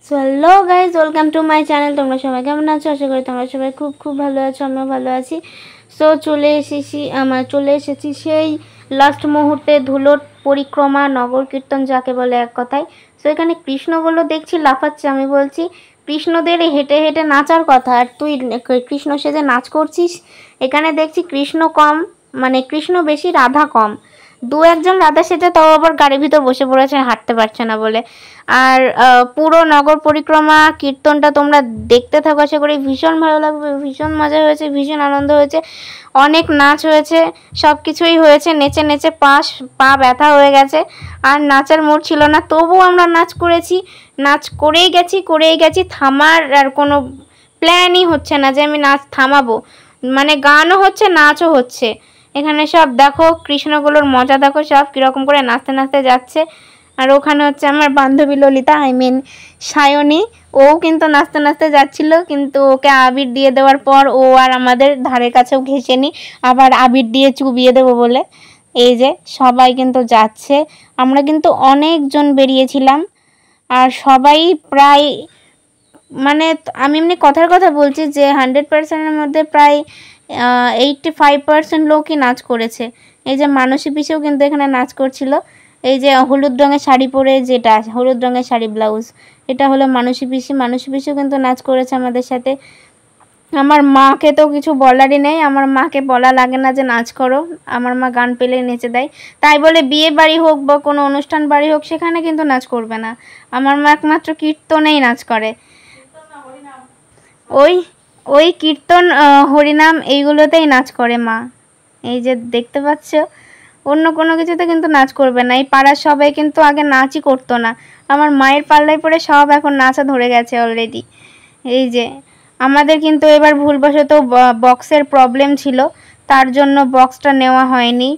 So hello guys, welcome to my channel. তোমরা সবাই কেমন আছো? আশা করি তোমরা সবাই খুব খুব ভালো আছো, আমিও ভালো আছি। সো চলে এসেছি সেই লাস্ট মুহূর্তে ধুলোর পরিক্রমা, নগর কীর্তন যাকে বলে এক কথায়। সো এখানে কৃষ্ণগুলো দেখছি লাফাচ্ছে। আমি বলছি কৃষ্ণদের হেঁটে হেঁটে নাচার কথা, আর তুই কৃষ্ণ সেজে নাচ করছিস। এখানে দেখছি কৃষ্ণ কম, মানে কৃষ্ণ বেশি, রাধা কম। দু একজন রাধা সেজে তাও আবার গাড়ির ভিতর বসে পড়েছে, হাঁটতে পারছে না বলে। আর পুরো নগর পরিক্রমা কীর্তনটা তোমরা দেখতে থাকো, আশা করি ভীষণ ভালো লাগবে। ভীষণ মজা হয়েছে, ভীষণ আনন্দ হয়েছে, অনেক নাচ হয়েছে, সব কিছুই হয়েছে। নেচে নেচে পা ব্যথা হয়ে গেছে, আর নাচার মুড ছিল না, তবুও আমরা নাচ করেছি। নাচ করেই গেছি, থামার আর কোনো প্ল্যানই হচ্ছে না যে আমি নাচ থামাবো। মানে গানও হচ্ছে, নাচও হচ্ছে। এখানে সব দেখো কৃষ্ণগুলোর মজা দেখো, সব কীরকম করে নাচতে নাচতে যাচ্ছে। আর ওখানে হচ্ছে আমার বান্ধবী ললিতা, সায়নী, ও কিন্তু নাচতে নাচতে যাচ্ছিল, কিন্তু ওকে আবির দিয়ে দেওয়ার পর ও আর আমাদের ধারে কাছেও ঘেঁষেনি, আবার আবির দিয়ে চুবিয়ে দেবো বলে। এই যে সবাই কিন্তু যাচ্ছে, আমরা কিন্তু অনেকজন বেরিয়েছিলাম, আর সবাই প্রায়, মানে আমি এমনি কথার কথা বলছি যে 100%-এর মধ্যে প্রায় 85% লোকই নাচ করেছে। এই যে মানসী পিসেও কিন্তু এখানে নাচ করছিল। এই যে হলুদ রঙের শাড়ি পরে, যেটা হলুদ রঙের শাড়ি ব্লাউজ, এটা হলো মানসী পিসিও কিন্তু নাচ করেছে আমাদের সাথে। আমার মাকে তো কিছু বলারই নেই, আমার মাকে বলা লাগে না যে নাচ করো, আমার মা গান পেলে নেচে দেয়। তাই বলে বিয়ে বাড়ি হোক বা কোনো অনুষ্ঠান বাড়ি হোক, সেখানে কিন্তু নাচ করবে না। আমার মা একমাত্র কীর্তনেই নাচ করে। ওই কীর্তন, হরিনাম, এইগুলোতেই নাচ করে মা। এই যে দেখতে পাচ্ছ, অন্য কোনো কিছুতে কিন্তু নাচ করবে না। এই পাড়ার সবাই কিন্তু আগে নাচই করতো না, আমার মায়ের পাল্লায় পড়ে সব এখন নাচা ধরে গেছে অলরেডি। এই যে আমাদের কিন্তু এবার ভুলবশত বক্সের প্রবলেম ছিল, তার জন্য বক্সটা নেওয়া হয়নি,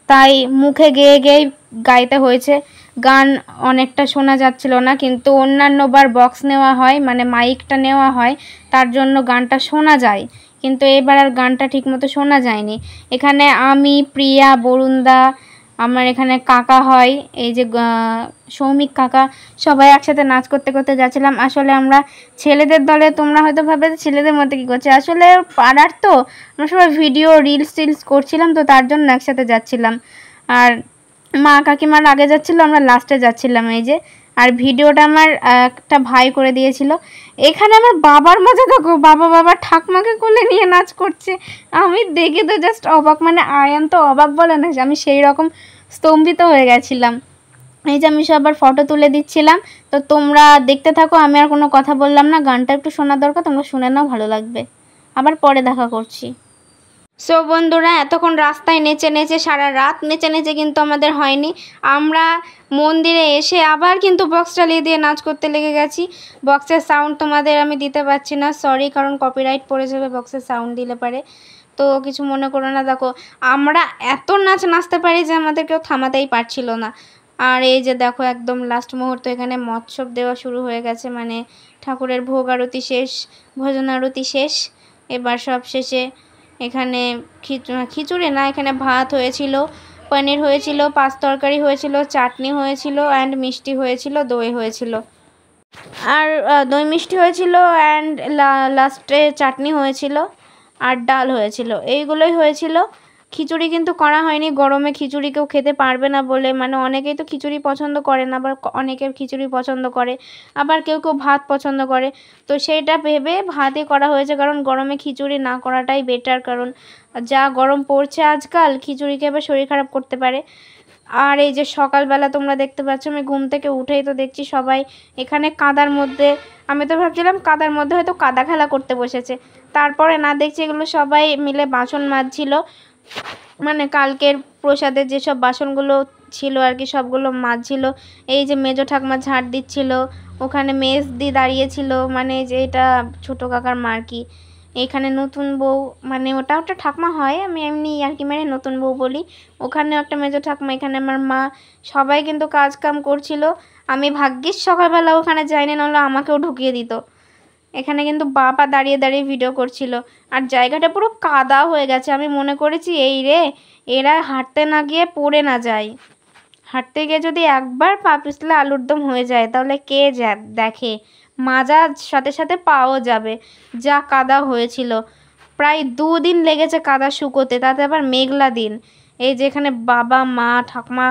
তাই মুখে গেয়ে গাইতে হয়েছে। গান অনেকটা শোনা যাচ্ছিল না, কিন্তু অন্যান্য বার বক্স নেওয়া হয়, মানে মাইকটা নেওয়া হয়, তার জন্য গানটা শোনা যায়, কিন্তু এবার আর গানটা ঠিকমতো শোনা যায়নি। এখানে আমি, প্রিয়া, বরুণদা, আমার এখানে কাকা হয়, এই যে সৌমিক কাকা, সবাই একসাথে নাচ করতে করতে যাচ্ছিলাম। আসলে আমরা ছেলেদের দলে, তোমরা হয়তো ভাবে ছেলেদের মধ্যে কী করছে, আসলে পাড়ার তো আমরা সবাই ভিডিও রিলস করছিলাম, তো তার জন্য একসাথে যাচ্ছিলাম। আর মা কাকিমার আগে যাচ্ছিলো, আমরা লাস্টে যাচ্ছিলাম। এই যে, আর ভিডিওটা আমার একটা ভাই করে দিয়েছিল। এখানে আমার বাবার মজা দেখো, বাবা ঠাকমাকে কোলে নিয়ে নাচ করছে। আমি দেখে তো জাস্ট অবাক, মানে আয়ান তো অবাক বলে না, আমি সেই রকম স্তম্ভিত হয়ে গেছিলাম। এই যে আমি সবার ফটো তুলে দিচ্ছিলাম, তো তোমরা দেখতে থাকো, আমি আর কোনো কথা বললাম না। গানটা একটু শোনার দরকার, তোমরা শুনে নাও, ভালো লাগবে। আবার পরে দেখা করছি। সো বন্ধুরা, এতক্ষণ রাস্তায় নেচে নেচে, সারা রাত নেচে নেচে কিন্তু আমাদের হয়নি। আমরা মন্দিরে এসে আবার কিন্তু বক্স চালিয়ে দিয়ে নাচ করতে লেগে গেছি। বক্সের সাউন্ড তোমাদের আমি দিতে পারছি না, সরি, কারণ কপিরাইট পড়ে যাবে বক্সের সাউন্ড দিলে পারে, তো কিছু মনে করো না। দেখো আমরা এত নাচতে পারি যে আমাদের কেউ থামাতেই পারছিল না। আর এই যে দেখো একদম লাস্ট মুহূর্তে এখানে মৎসব দেওয়া শুরু হয়ে গেছে, মানে ঠাকুরের ভোগ আরতি শেষ, ভজন আরতি শেষ। এবার সব শেষে এখানে খিচুড়ি না, এখানে ভাত হয়েছিল, পনির হয়েছিল, পাঁচ তরকারি হয়েছিল, চাটনি হয়েছিল, অ্যান্ড মিষ্টি হয়েছিল, দই হয়েছিল, আর দই মিষ্টি হয়েছিল, অ্যান্ড লাস্টে চাটনি হয়েছিল, আর ডাল হয়েছিল। এইগুলোই হয়েছিল। খিচুড়ি কিন্তু করা হয়নি, গরমে খিচুড়ি কেউ খেতে পারবে না বলে, মানে অনেকেই তো খিচুড়ি পছন্দ করে না, আবার অনেকের খিচুড়ি পছন্দ করে, আবার কেউ ভাত পছন্দ করে, তো সেইটা ভেবে ভাতই করা হয়েছে, কারণ গরমে খিচুড়ি না করাটাই বেটার, কারণ যা গরম পড়ছে আজকাল, খিচুড়ি খেয়ে আবার শরীর খারাপ করতে পারে। আর এই যে সকালবেলা তোমরা দেখতে পাচ্ছ, আমি ঘুম থেকে উঠেই তো দেখছি সবাই এখানে কাদার মধ্যে, আমি তো ভাবছিলাম কাদার মধ্যে হয়তো কাদা খেলা করতে বসেছে, তারপরে না দেখছি এগুলো সবাই মিলে বাসন মাজছিল, মানে কালকের প্রসাদের যেসব বাসনগুলো ছিল আর কি, সবগুলো মাজছিল। এই যে মেজো ঠাকমা ঝাড় দিচ্ছিল, ওখানে মেজদি দাঁড়িয়েছিল, মানে যে এটা ছোটো কাকার মা আর কি। এখানে নতুন বউ, মানে ওটা ঠাকমা হয়, আমি এমনি আর কি মেরে নতুন বউ বলি। ওখানেও একটা মেজো ঠাকমা, এখানে আমার মা, সবাই কিন্তু কাজ কাম করছিল। আমি ভাগ্যিস সকালবেলা ওখানে যাইনি, নাহলে আমাকেও ঢুকিয়ে দিত। এখানে কিন্তু বাবা দাঁড়িয়ে দাঁড়িয়ে ভিডিও করছিল, আর জায়গাটা পুরো কাদা হয়ে গেছে। আমি মনে করেছি এই রে, এরা হাঁটতে না গিয়ে পড়ে না যায়, হাঁটতে গিয়ে যদি একবার পা পিছলে আলুর দম হয়ে যায় তাহলে কে দেখে, মাজার সাথে সাথে পাও যাবে। যা কাদা হয়েছিল, প্রায় 2 দিন লেগেছে কাদা শুকোতে, তাতে আবার মেঘলা দিন। এই যেখানে বাবা, মা, ঠাকুমা,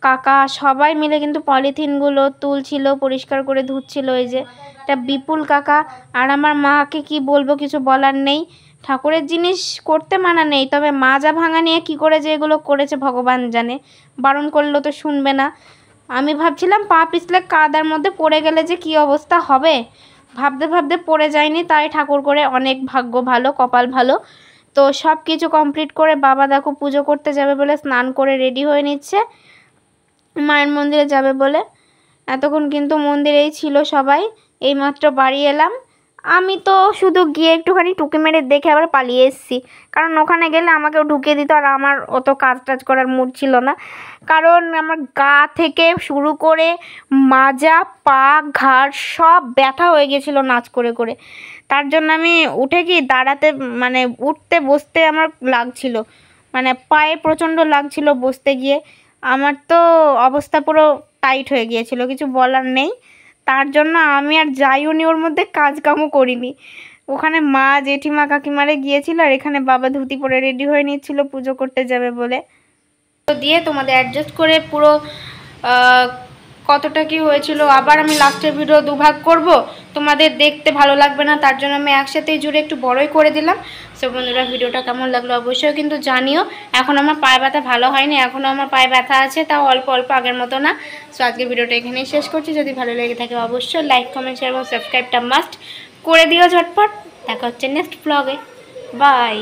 কাকা সবাই মিলে কিন্তু পলিথিনগুলো তুলছিল, পরিষ্কার করে ধুচ্ছিল। এই যে এটা বিপুল কাকা। আর আমার মাকে কি বলবো, কিছু বলার নেই। ঠাকুরের জিনিস করতে মানা নেই, তবে মাজা ভাঙা নিয়ে কী করে যে এগুলো করেছে ভগবান জানে। বারণ করলেও তো শুনবে না। আমি ভাবছিলাম পা পিছলে কাদার মধ্যে পড়ে গেলে যে কী অবস্থা হবে, ভাবতে ভাবতে পড়ে যায়নি, তাই ঠাকুর করে অনেক ভাগ্য ভালো, কপাল ভালো। তো সব কিছু কমপ্লিট করে বাবা দেখো পুজো করতে যাবে বলে স্নান করে রেডি হয়ে নিচ্ছে, মায়ের মন্দিরে যাবে বলে। এতক্ষণ কিন্তু মন্দিরেই ছিল সবাই, এইমাত্র বাড়ি এলাম। আমি তো শুধু গিয়ে একটুখানি টুকি মেরে দেখে আবার পালিয়ে এসেছি, কারণ ওখানে গেলে আমাকেও ঢুকিয়ে দিত, আর আমার অত কাজ টাজ করার মুড ছিল না। কারণ আমার গা থেকে শুরু করে মাজা, পা, ঘাড় সব ব্যথা হয়ে গেছিলো নাচ করে করে। তার জন্য আমি উঠে কি দাঁড়াতে, মানে উঠতে বসতে আমার লাগছিল, মানে পায়ে প্রচণ্ড লাগছিল বসতে গিয়ে। আমার তো অবস্থা পুরো টাইট হয়ে গিয়েছিল, কিছু বলার নেই। তার জন্য আমি আর যাইওনি, ওর মধ্যে কাজকামও করিনি। ওখানে মা, জেঠিমা, কাকিমারে গিয়েছিল, আর এখানে বাবা ধুতি পরে রেডি হয়ে নিচ্ছিল পুজো করতে যাবে বলে। তো দিয়ে তোমাদের অ্যাডজাস্ট করে পুরো কতটা কি হয়েছিল আবার আমি লাস্টের ভিডিও দুভাগ করব, তোমাদের দেখতে ভালো লাগবে না, তার জন্য আমি একসাথেই জুড়ে একটু বড়ই করে দিলাম। সো বন্ধুরা, ভিডিওটা কেমন লাগলো অবশ্যই কিন্তু জানিও। এখন আমার পায়ে ব্যথা ভালো হয়নি, এখনও আমার পায়ে ব্যথা আছে, তাও অল্প অল্প, আগের মতো না। সো আজকে ভিডিওটা এখানেই শেষ করছি। যদি ভালো লেগে থাকে অবশ্যই লাইক, কমেন্ট, শেয়ার এবং সাবস্ক্রাইবটা মাস্ট করে দিও ঝটপট। দেখা হচ্ছে নেক্সট ব্লগে। বাই।